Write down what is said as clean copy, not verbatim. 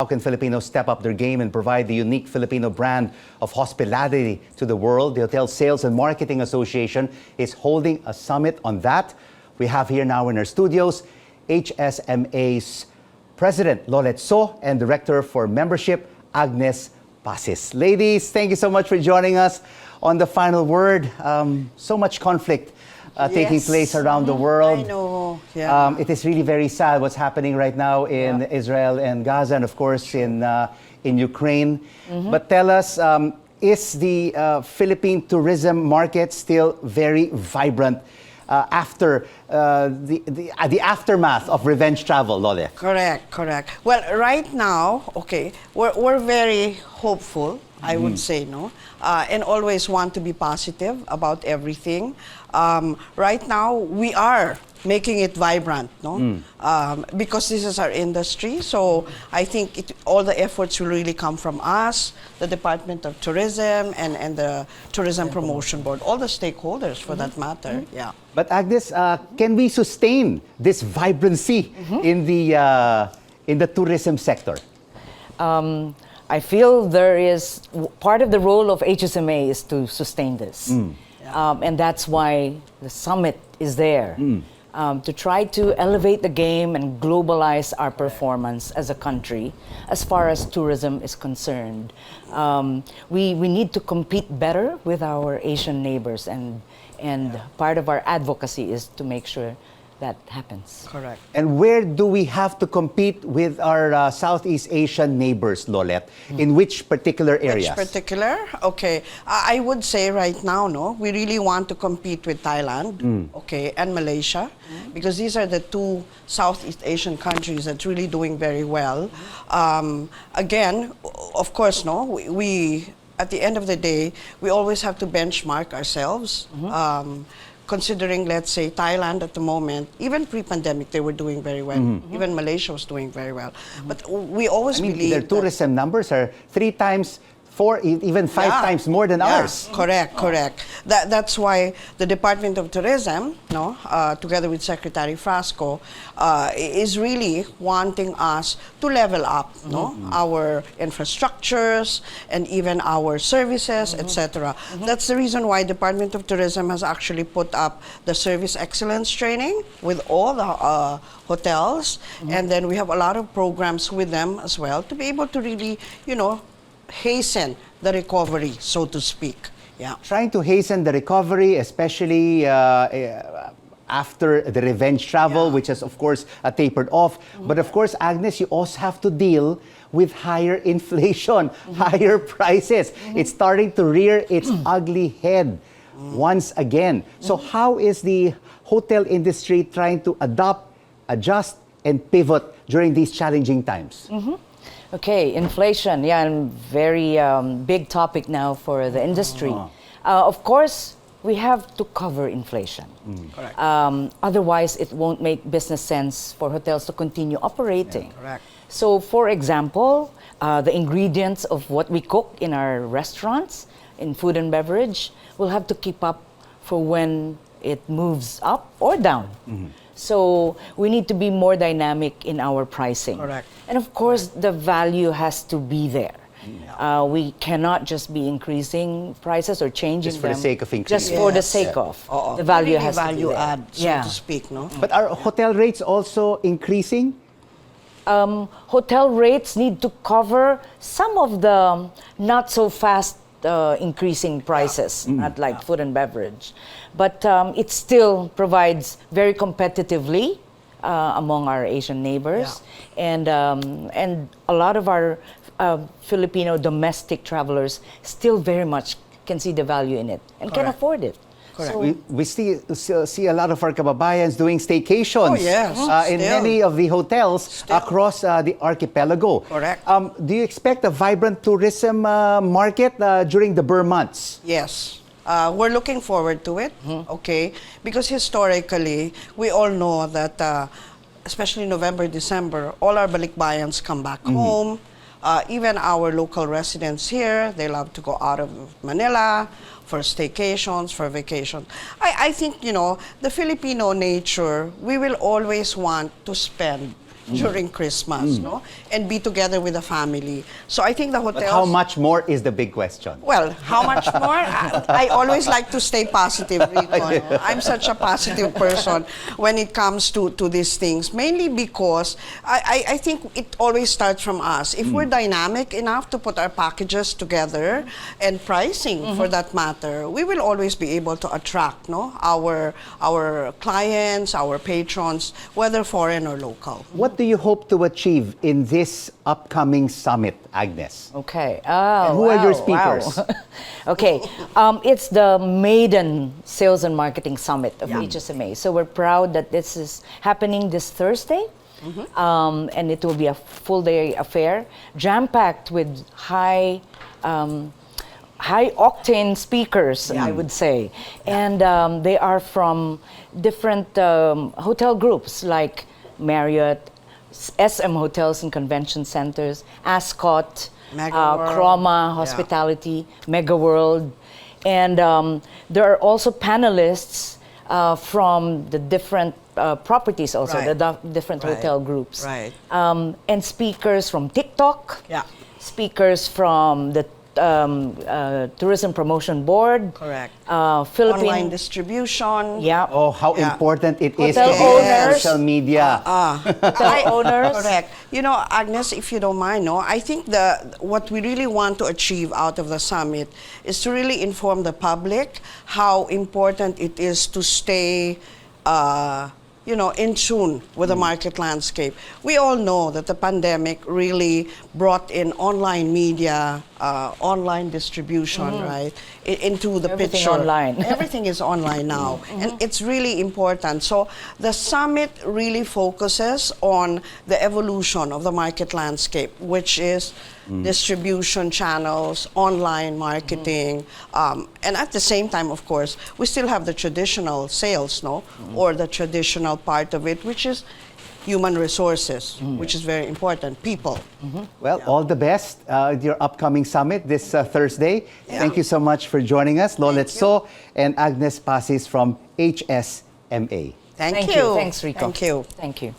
How can Filipinos step up their game and provide the unique Filipino brand of hospitality to the world? The Hotel Sales and Marketing Association is holding a summit on that. We have here now in our studios HSMA's President Lolet So and Director for Membership Agnes Pasis. Ladies, thank you so much for joining us on the final word. So much conflict taking place around the world. I know. Yeah. It is really very sad what's happening right now in Israel and Gaza, and of course in Ukraine. But tell us, is the Philippine tourism market still very vibrant after the aftermath of revenge travel, Lole? Correct. Well, right now, we're very hopeful, I would say, no? And always want to be positive about everything. Right now, we are making it vibrant, no? Because this is our industry. So I think all the efforts will really come from us, the Department of Tourism, and the Tourism Promotion Board, all the stakeholders for that matter. Yeah. But Agnes, can we sustain this vibrancy in the tourism sector? I feel there is part of the role of HSMA is to sustain this. And that's why the summit is there, to try to elevate the game and globalize our performance as a country as far as tourism is concerned. We need to compete better with our Asian neighbors, and part of our advocacy is to make sure that happens. Correct. And where do we have to compete with our Southeast Asian neighbors, Lolet? In which particular areas? Which particular? Okay. I would say right now, no, we really want to compete with Thailand, and Malaysia, because these are the two Southeast Asian countries that's really doing very well. Again, of course, no, we at the end of the day, we always have to benchmark ourselves. Considering, let's say, Thailand at the moment, even pre-pandemic, they were doing very well. Even Malaysia was doing very well. But we always believe their tourism numbers are 3 times, 4, even 5 times more than ours. Correct. That's why the Department of Tourism, no, together with Secretary Frasco, is really wanting us to level up, no, our infrastructures and even our services, etc. That's the reason why Department of Tourism has actually put up the service excellence training with all the hotels, and then we have a lot of programs with them as well to be able to really, hasten the recovery, so to speak. Yeah. Trying to hasten the recovery, especially after the revenge travel, which has, of course, tapered off. But of course, Agnes, you also have to deal with higher inflation, higher prices. It's starting to rear its ugly head once again. So how is the hotel industry trying to adopt, adjust, and pivot during these challenging times? Okay, inflation, and very big topic now for the industry. Of course, we have to cover inflation. Correct. Otherwise, it won't make business sense for hotels to continue operating. Correct. So, for example, the ingredients of what we cook in our restaurants, in food and beverage, will have to keep up for when it moves up or down. So we need to be more dynamic in our pricing. Correct. And of course, the value has to be there. We cannot just be increasing prices or changing Just for them. the sake of increase. Just for the sake of. The value Really has to be value there. add, so to speak, no? But are hotel rates also increasing? Hotel rates need to cover some of the not so fast increasing prices, not like food and beverage. But it still provides very competitively among our Asian neighbors. And a lot of our Filipino domestic travelers still very much can see the value in it and can afford it. Correct. So, We see a lot of our kababayans doing staycations in still. many of the hotels across the archipelago. Correct. Do you expect a vibrant tourism market during the Burr months? Yes. We're looking forward to it, because historically, we all know that, especially November, December, all our balikbayans come back home. Even our local residents here, they love to go out of Manila for staycations, for vacation. I think, the Filipino nature, we will always want to spend during Christmas, no? And be together with the family. So I think the hotels... But how much more is the big question? Well, how much more? I always like to stay positive, Rico. No? I'm such a positive person when it comes to these things, mainly because I think it always starts from us. If we're dynamic enough to put our packages together and pricing for that matter, we will always be able to attract, no, our clients, our patrons, whether foreign or local. What do you hope to achieve in this upcoming summit, Agnes? Okay. And who are your speakers? Wow. Okay. It's the maiden Sales and Marketing Summit of HSMA. So we're proud that this is happening this Thursday. And it will be a full day affair, jam-packed with high octane speakers, I would say. And they are from different hotel groups like Marriott, SM Hotels and Convention Centers, Ascot, Croma Hospitality, Mega World. And there are also panelists from the different properties also, the different hotel groups. And speakers from TikTok, speakers from the Tourism Promotion Board. Online distribution. Oh, how important it is to Hotel be on owners. social media. Hotel owners. Correct. You know, Agnes, if you don't mind, no, I think what we really want to achieve out of the summit is to really inform the public how important it is to stay you know, in tune with the market landscape. We all know that the pandemic really brought in online media, online distribution, right, into the Everything picture. online. Everything is online now, and it's really important. So the summit really focuses on the evolution of the market landscape, which is distribution channels, online marketing, and at the same time, of course, we still have the traditional sales, no, or the traditional part of it, which is human resources, which is very important, people. Well, all the best at your upcoming summit this Thursday. Thank you so much for joining us, Lolet So and Agnes Pasis from HSMA. Thank you. Thanks, Rico. Thank you. Thank you.